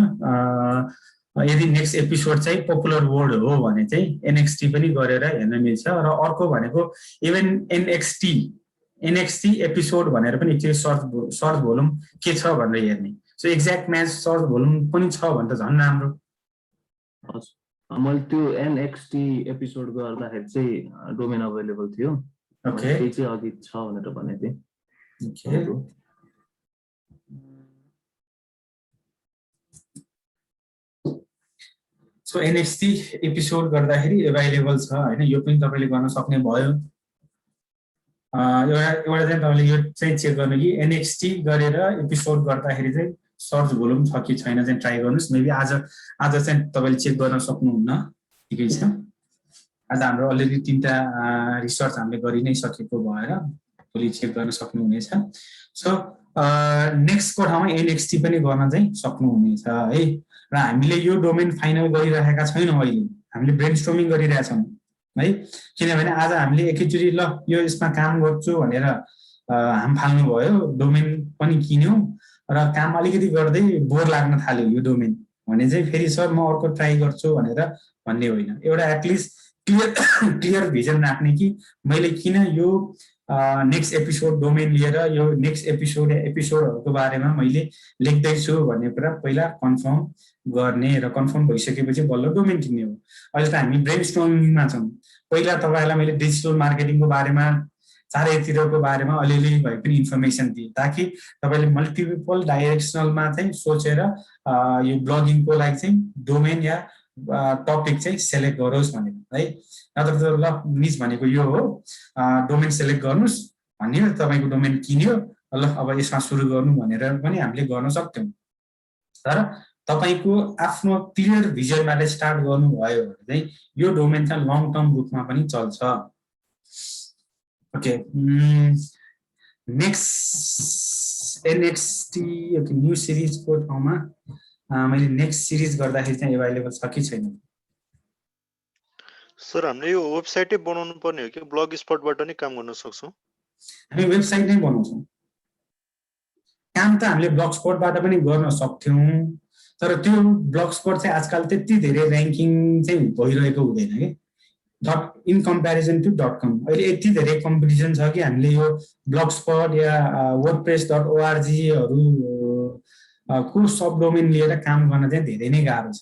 यदि नेक्स्ट एपिसोड चाहिँ पपुलर वर्ड हो भने चाहिँ एनएक्सटी पनि गरेर हेर्न मिल्छ र अर्को भनेको इभन एनएक्सटी एपिसोड भनेर पनि एकचोटि सर्च भोल्युम के छ भनेर हेर्ने so exact match search volume पनि छ भने त झन् राम्रो हजुर मैले त्यो एनएक्सटी एपिसोड गर्दाखेरि चाहिँ डोमेन अवेलेबल थियो ओके त्यही चाहिँ अघि छ भनेर भनेको थिएँ ओके सो एनएक्सटी एपिसोड गर्दाखेरि एभाइलेबल छ हैन यो पनि तपाईले गर्न सक्ने भयो एउटा चाहिँ तपाईले यो चाहिँ चेक गर्नु कि एनएक्सटी गरेर एपिसोड गर्दाखेरि चाहिँ सर्च भोल्युम छ कि छैन चाहिँ ट्राई गर्नुस् मेबी आज चाहिँ तपाईले चेक गर्न सक्नुहुन्न ठिकै छ आज हाम्रो अलरेडी 3टा रिसर्च हामीले गरि नै सकेको भएर भोलि चेक गर्न सक्नुहुनेछ सो नेक्स्टको ठाउँमा एनएक्सटी पनि गर्न चाहिँ सक्नुहुनेछ है र हामीले यो डोमेन फाइनल गरिरहेका छैनौँ अहिले हामीले ब्रेनस्टर्मिङ गरिरहेछौँ है किनभने आज हामीले एकैचोटि ल यो यसमा काम गर्छु भनेर हाम फाल्नु भयो डोमेन पनि किन्यौँ र काम अलिकति गर्दै बोर लाग्न थाल्यो यो डोमेन भने चाहिँ फेरि सर म अर्को ट्राई गर्छु भनेर भन्ने होइन एउटा एटलिस्ट क्लियर भिजन राख्ने कि मैले किन यो नेक्स्ट एपिसोड डोमेन लिएर यो नेक्स्ट एपिसोडहरुको बारेमा मैले लेख्दैछु भन्ने कुरा पहिला कन्फर्म गर्ने र कन्फर्म भइसकेपछि बल्ल डोमेन किन्ने हो अहिले त हामी ब्रेनस्टर्मिङमा छौँ पहिला तपाईलाई मैले डिजिटल मार्केटिङको बारेमा चारैतिरको बारेमा अलिअलि भए पनि इन्फर्मेसन दिए ताकि तपाईले मल्टिपल डाइरेक्सनलमा चाहिँ सोचेर यो ब्लगिङको लागि चाहिँ डोमेन या टपिक चाहिँ सेलेक्ट गरोस् भनेर है नत्र त ल निज भनेको यो हो डोमेन सेलेक्ट गर्नुस् भन्यो तपाईको डोमेन किन्यो ल अब यसमा सुरु गर्नु भनेर पनि हामीले गर्न सक्छौं तर तपाईको आफ्नो क्लियर भिजनबाट स्टार्ट गर्नुभयो भने चाहिँ यो डोमेन चाहिँ लङ टर्म रूपमा पनि चल्छ ओके नेक्स्ट एनएक्सटी न्यू सिरिजको ठाउँमा मैले नेक्स्ट सिरिज गर्दाखेरि चाहिँ एभाइलेबल छ कि छैन? सर हामीले यो वेबसाइटै बनाउनु पर्ने हो कि ब्लग स्पटबाट नै काम गर्न सक्छौँ? हामी वेबसाइट नै बनाउँछौँ। काम त हामीले ब्लग स्पटबाट पनि गर्न सक्थ्यौँ, तर त्यो ब्लग स्पट चाहिँ आजकल त्यति धेरै ऱ्याङ्किङ चाहिँ भइरहेको हुँदैन कि इन कम्पेरिजन टु .com। अहिले यति धेरै कम्पिटिसन छ कि हामीले यो ब्लग स्पट या wordpress.org-हरू को सब डोमेन लिएर काम गर्न चाहिँ धेरै नै गाह्रो छ।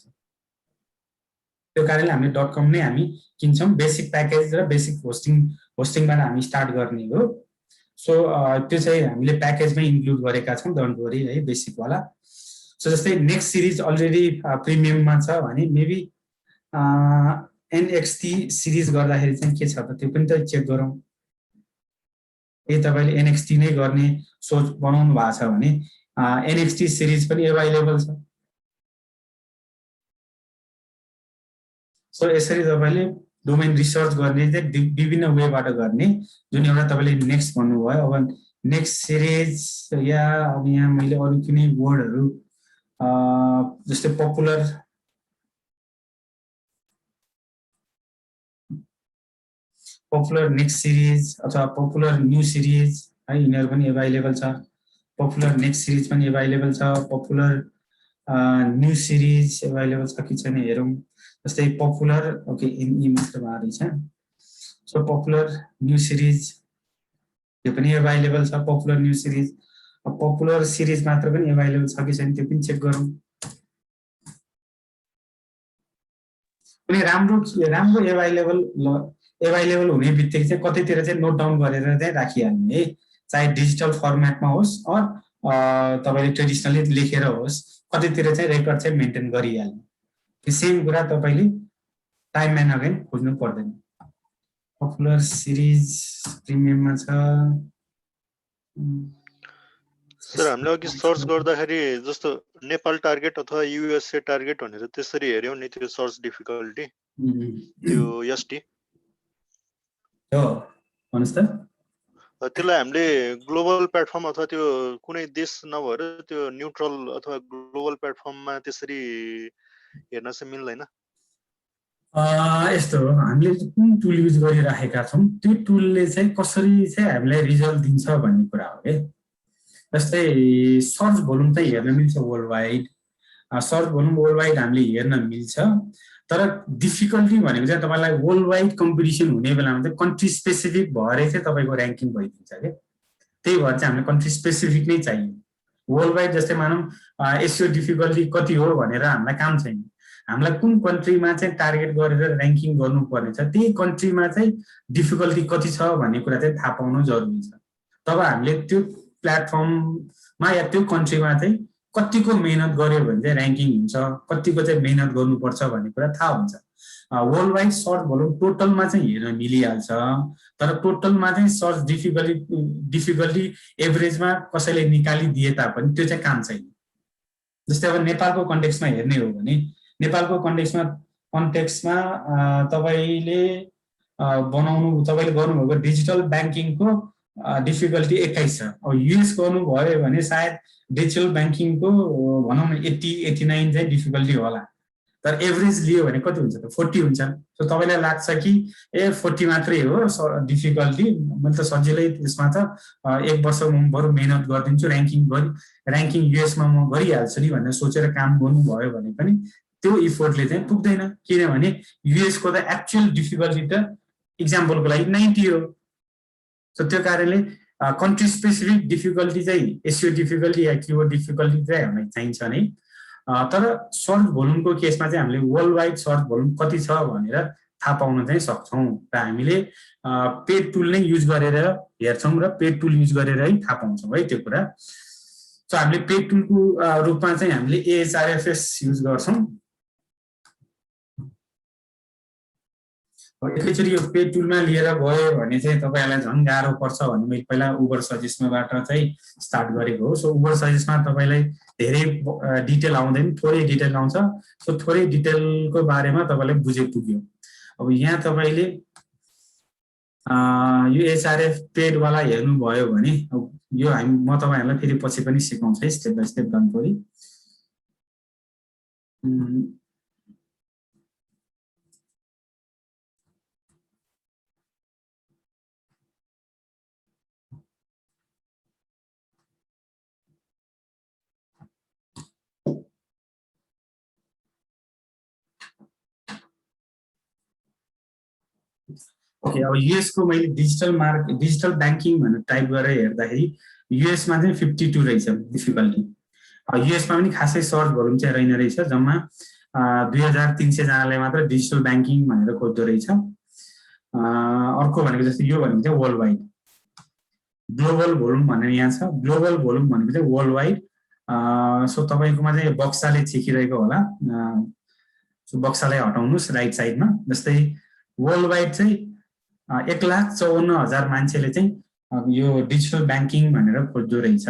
त्यो कारणले हामीले .com नै हामी किन्छौँ। बेसिक प्याकेज र बेसिक होस्टिङबाट हामी स्टार्ट गर्ने हो। सो त्यो चाहिँ हामीले प्याकेजमै इन्क्लुड गरेका छौँ, डोन्ट वरी है, बेसिकवाला। सो जस्तै नेक्स्ट सिरिज अलरेडी प्रिमियममा छ भने मेबी एनएक्सटी सिरिज गर्दाखेरि चाहिँ के छ त त्यो पनि त चेक गरौँ। यदि तपाईँले एनएक्सटी नै गर्ने सोच बनाउनु भएको छ भने एनएक्सटी सिरिज पनि एभाइलेबल छ। सो यसरी तपाईँले डोमेन रिसर्च गर्ने चाहिँ विभिन्न वेबाट गर्ने, जुन एउटा तपाईँले नेक्स्ट भन्नुभयो। अब नेक्स्ट सिरिज या अब यहाँ मैले अरू कुनै वर्डहरू जस्तै पपुलर नेक्स्ट सिरिज अथवा पपुलर न्यू सिरिज है, यिनीहरू पनि एभाइलेबल छ। पपुलर नेक्स्ट सिरिज पनि एभाइलेबल छ। पपुलर न्यू सिरिज एभाइलेबल छ कि छैन हेरौँ। जस्तै पपुलर यी मात्र भएर रहेछ। सो पपुलर न्यू सिरिज यो पनि एभाइलेबल छ। Popular new series, popular series मात्र पनि एभाइलेबल छ कि छैन त्यो पनि चेक गरौँ। कुनै राम्रो एभाइलेबल हुने बित्तिकै चाहिँ कतैतिर चाहिँ नोट डाउन गरेर चाहिँ राखिहाल्ने है, चाहे डिजिटल फर्मेटमा होस् अर तपाईँले ट्रेडिसनली लेखेर होस्, कतैतिर चाहिँ रेकर्ड चाहिँ मेन्टेन गरिहाल्ने। त्यो सेम कुरा तपाईँले टाइम एन्ड अगेन खोज्नु पर्दैन। पपुलर सिरिज प्रिमियममा छ। सर हामीले अघि सर्च गर्दाखेरि जस्तो नेपाल टार्गेट अथवा युएसए टार्गेट भनेर त्यसरी हेऱ्यौँ नि, त्यो सर्च डिफिकल्टी त्यो एसटी हो भन्नुस् त। त्यसलाई हामीले ग्लोबल प्लेटफर्म अथवा त्यो कुनै देश नभएर त्यो न्युट्रल अथवा ग्लोबल प्लेटफर्ममा त्यसरी हेर्न चाहिँ मिल्दैन? यस्तो हो, हामीले कुन टुल युज गरिराखेका छौँ त्यो टुलले चाहिँ कसरी चाहिँ हामीलाई रिजल्ट दिन्छ भन्ने कुरा हो है। जस्तै सर्च भोल्युम चाहिँ हेर्न मिल्छ world wide, search volume world wide हामीले हेर्न मिल्छ, तर डिफिकल्टी भनेको चाहिँ तपाईँलाई वर्ल्ड वाइड कम्पिटिसन हुने बेलामा चाहिँ कन्ट्री स्पेसिफिक भएरै चाहिँ तपाईँको ऱ्याङ्किङ भइदिन्छ क्या। त्यही भएर चाहिँ हामीलाई कन्ट्री स्पेसिफिक नै चाहियो। वर्ल्ड वाइड जस्तै मानौँ एसइओ डिफिकल्टी कति हो भनेर हामीलाई काम छैन। हामीलाई कुन कन्ट्रीमा चाहिँ टार्गेट गरेर ऱ्याङ्किङ गर्नुपर्ने छ, त्यही कन्ट्रीमा चाहिँ डिफिकल्टी कति छ भन्ने कुरा चाहिँ थाहा पाउनु जरुरी छ। तब हामीले त्यो प्लेटफर्ममा या त्यो कन्ट्रीमा चाहिँ कतिको मेहनत गर्यो भने चाहिँ ऱ्याङ्किङ हुन्छ, कतिको चाहिँ मेहनत गर्नुपर्छ भन्ने कुरा थाहा हुन्छ। वर्ल्ड वाइड सर्च भनौँ टोटलमा चाहिँ हेर्न मिलिहाल्छ, तर टोटलमा चाहिँ सर्च डिफिकल्टी एभरेजमा कसैले निकालिदिए तापनि त्यो चाहिँ काम छैन। जस्तै अब नेपालको कन्टेक्स्टमा हेर्ने हो भने नेपालको कन्टेक्स्टमा तपाईँले गर्नुभएको डिजिटल ब्याङ्किङको डिफिकल्टी 21 छ। अब युएस गर्नुभयो भने सायद डिजिटल ब्याङ्किङको भनौँ न 80-89 चाहिँ डिफिकल्टी होला, तर एभरेज लियो भने कति हुन्छ त 40 हुन्छ। सो तपाईँलाई लाग्छ कि 40 मात्रै हो डिफिकल्टी, मैले त सजिलै त्यसमा त 1 वर्ष म बरु मेहनत गरिदिन्छु, ऱ्याङ्किङ युएसमा म गरिहाल्छु नि भनेर सोचेर काम गर्नुभयो भने पनि त्यो इफोर्टले चाहिँ पुग्दैन, किनभने युएसको त एक्चुअल डिफिकल्टी त इक्जाम्पलको लागि 90 हो। सो त्यो कारणले कन्ट्री स्पेसिफिक डिफिकल्टी चाहिँ एसइओ डिफिकल्टी या किवर्ड डिफिकल्टी चाहिँ हामीलाई चाहिन्छ नै, तर सर्च भोल्युमको केसमा चाहिँ हामीले वर्ल्ड वाइड सर्च भोल्युम कति छ भनेर थाहा पाउन चाहिँ सक्छौँ र हामीले पेड टुल नै युज गरेर हेर्छौँ र पेड टुल युज गरेरै थाहा पाउँछौँ है त्यो कुरा। सो हामीले पेड टुलको रूपमा चाहिँ हामीले एएचआरएफएस युज गर्छौँ। एकैचोटि यो पेड टुलमा लिएर गयो भने चाहिँ तपाईँलाई झन् गाह्रो पर्छ भने मैले पहिला उबर सजेस्टबाट चाहिँ स्टार्ट गरेको हो। सो उबर सजेस्टमा तपाईँलाई धेरै डिटेल आउँदैन, थोरै डिटेल आउँछ। सो थोरै डिटेलको बारेमा तपाईँलाई बुझे पुग्यो। अब यहाँ तपाईँले यो एचआरएफ पेडवाला हेर्नुभयो भने यो म तपाईहरुलाई फेरि पछि पनि सिकाउँछु है step by step don't worry. Okay, अब युएस को मैले डिजिटल बैंकिङ भनेर टाइप गरेर हेर्दाखेरि युएस मा चाहिँ 52 रहेछ डिफिकल्टी। युएस मा पनि खासै सर्च भोल्युम चाहिँ रहेन रहेछ, जम्मा 2300 जनाले मात्र डिजिटल बैंकिङ भनेर खोज्दो रहेछ। अर्को भनेको जस्तै यो भनेको चाहिँ वर्ल्ड वाइड ग्लोबल भोल्युम भनेर यहाँ छ। ग्लोबल भोल्युम भनेको चाहिँ वर्ल्ड वाइड। सो तपाईकोमा चाहिँ बक्साले छेकिरहेको होला, सो बक्सालाई हटाउनुस् राइट साइडमा। जस्तै वर्ल्ड वाइड चाहिँ 1,54,000 मान्छेले चाहिँ यो डिजिटल बैंकिङ भनेर खोज्दो रहेछ।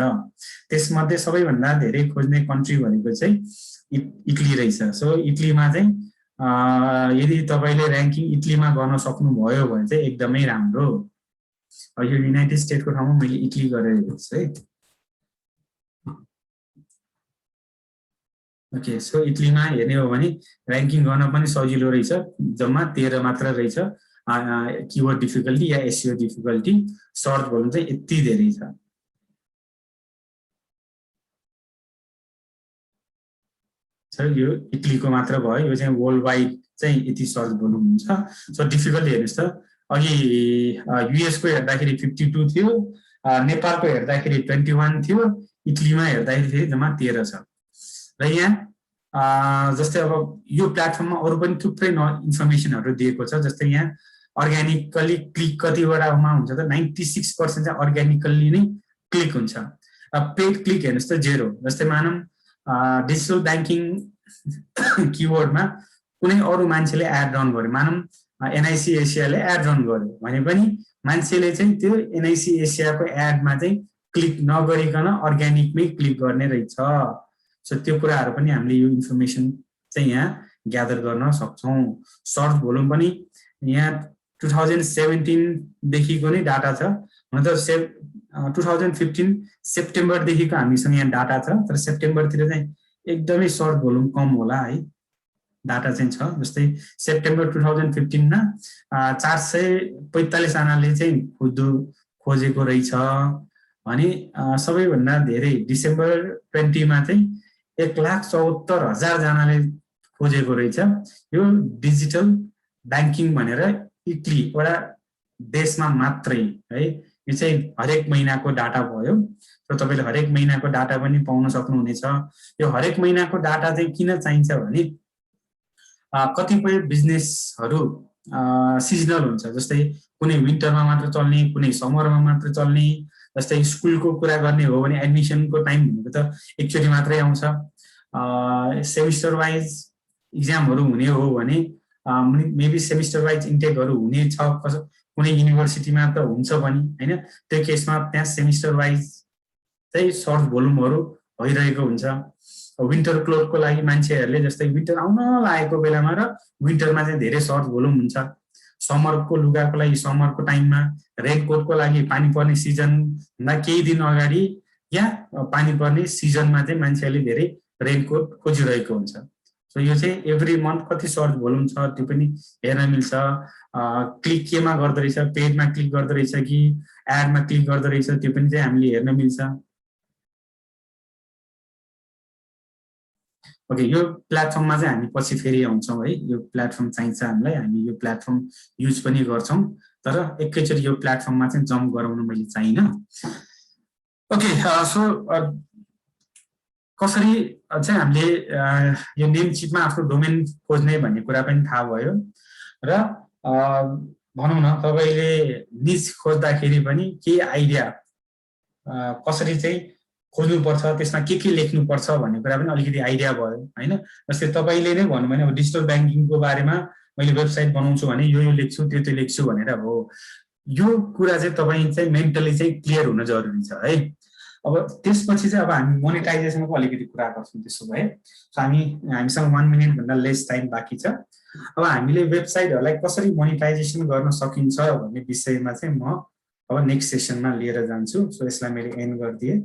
त्यसमध्ये सबैभन्दा धेरै खोज्ने कन्ट्री भनेको चाहिँ इटली रहेछ। सो इटलीमा चाहिँ यदि तपाईले र्याङ्किङ इटलीमा गर्न सक्नुभयो भने चाहिँ एकदमै राम्रो। यो युनाइटेड स्टेटको ठाउँमा मैले इटली गरेर हेर्छु है। ओके, सो इटलीमा हेर्ने हो भने र्याङ्किङ गर्न पनि सजिलो रहेछ, जम्मा 13 मात्र रहेछ। कीवर्ड डिफिकल्टी या एसईओ डिफिकल्टी, सर्च भोल्युम चाहिँ यति धेरै छ। सो यो इटलीको मात्र भयो, यो चाहिँ वर्ल्ड वाइड चाहिँ यति सर्च भोल्युम हुन्छ। सो डिफिकल्टी हेर्नुस् त, अघि युएस को हेर्दाखेरि 52 थियो, नेपालको हेर्दाखेरि 21 थियो, इटलीमा हेर्दाखेरि जम्मा 13 छ। र यहाँ जस्तै अब यो प्लेटफर्ममा अरु पनि थुप्रै इन्फर्मेसनहरु दिएको छ। जस्तै यहाँ अर्ग्यानिकली क्लिक कतिवटामा हुन्छ त 96% चाहिँ अर्ग्यानिकली नै क्लिक हुन्छ। पेड क्लिक हेर्नुस् त 0। जस्तै मानौं डिजिटल बैंकिङ कीवर्डमा कुनै अरु मान्छेले एड रन गर्यो, मानौं एनआईसी एसियाले एड रन गर्यो भने पनि मान्छेले चाहिँ त्यो एनआईसी एसियाको एडमा चाहिँ क्लिक नगरिकन अर्ग्यानिकमै क्लिक गर्ने रहेछ। सो त्यो कुराहरु पनि हामीले यो इन्फर्मेसन चाहिँ यहाँ ग्यादर गर्न सक्छौं। सर्च भोल्युम पनि यहाँ 2017 देखिको नै डाटा छ। हुन त 2015 सेप्टेम्बर देखिको हामीसँग यहाँ डाटा छ, तर सेप्टेम्बर तिर चाहिँ एकदमै सर्च भोल्युम कम होला है, डाटा चाहिँ छ। जस्तै सेप्टेम्बर 2015 मा 445 जनाले चाहिँ खोजेको रहेछ भने सबैभन्दा धेरै डिसेम्बर 20 मा चाहिँ 1,74,000 जनाले खोजेको रहेछ। यो डिजिटल बैंकिङ भनेर इटली एउटा देशमा मात्रै है। यो चाहिँ हरेक महिनाको डाटा भयो। र तपाईले हरेक महिनाको डाटा पनि पाउन सक्नुहुनेछ। यो हरेक महिनाको डाटा चाहिँ किन चाहिन्छ भने कतिपय बिजनेसहरु सिजनल हुन्छ। जस्तै कुनै विन्टरमा मात्र चल्ने, कुनै समरमा मात्र चल्ने। जस्तै स्कुलको कुरा गर्ने हो भने एडमिसनको टाइम भनेको त एकचोटी मात्रै आउँछ। सेमिस्टर वाइज एक्जामहरु हुने हो भने मेबी सेमिस्टर वाइज इन्टेकहरु हुने छ, कुनै युनिभर्सिटीमा त हुन्छ पनि हैन। त्यो केसमा त्यहाँ सेमिस्टर वाइज चाहिँ सर्च भोल्युमहरु भइरहेको हुन्छ। विन्टर क्लोथको लागि मान्छेहरुले जस्तै विन्टर आउन लागेको बेलामा र विन्टरमा चाहिँ धेरै सर्च भोल्युम हुन्छ। समरको लुगाको लागि समरको टाइममा, रेनकोटको लागि पानी पर्ने सिजनमा केही दिन अगाडि या पानी पर्ने सिजनमा चाहिँ मान्छेहरुले धेरै रेनकोट खोजिरहेको हुन्छ। सो यो चाहिँ एभ्री मन्थ कति सर्च भोल्युम छ त्यो पनि हेर्न मिल्छ। क्लिक केमा गर्दै रहेछ, पेजमा क्लिक गर्दै रहेछ कि एडमा क्लिक गर्दै रहेछ, त्यो पनि चाहिँ हामीले हेर्न मिल्छ। ओके, यो प्लेटफर्ममा चाहिँ हामी पछि फेरि आउँछौं है। यो प्लेटफर्म चाहिन्छ हामीलाई, हामी यो प्लेटफर्म युज पनि गर्छौं, तर एकैचोटी यो प्लेटफर्ममा चाहिँ जम्प गराउन मैले चाहिन। ओके, सो कसरी चाहिँ हामीले यो नेम चिपमा आफ्नो डोमेन खोज्ने भन्ने कुरा पनि थाहा भयो। र भनौं न तपाईले निज खोज्दाखेरि पनि के आइडिया कसरी चाहिँ खोज्नुपर्छ, त्यसमा के लेख्नुपर्छ भन्ने कुरा पनि अलिकति आइडिया भयो हैन। जस्तै तपाईले नै भन्नु भने अब डिजिटल बैंकिङको बारेमा मैले वेबसाइट बनाउँछु भने यो लेख्छु त्यो लेख्छु भनेर हो। यो कुरा चाहिँ तपाई चाहिँ मेन्टली चाहिँ क्लियर हुन जरुरी छ है। अब त्यसपछि चाहिँ अब हामी मोनेटाइजेसनको अलिकति कुरा गर्छौं। त्यसो भए हामीसँग 1 मिनेट भन्दा लेस टाइम बाँकी छ। अब हामीले वेबसाइटहरुलाई कसरी मोनेटाइजेसन गर्न सकिन्छ भन्ने विषयमा चाहिँ म अब नेक्स्ट सेसनमा लिएर जान्छु। सो यसलाई मैले एन्ड गरिदिएँ।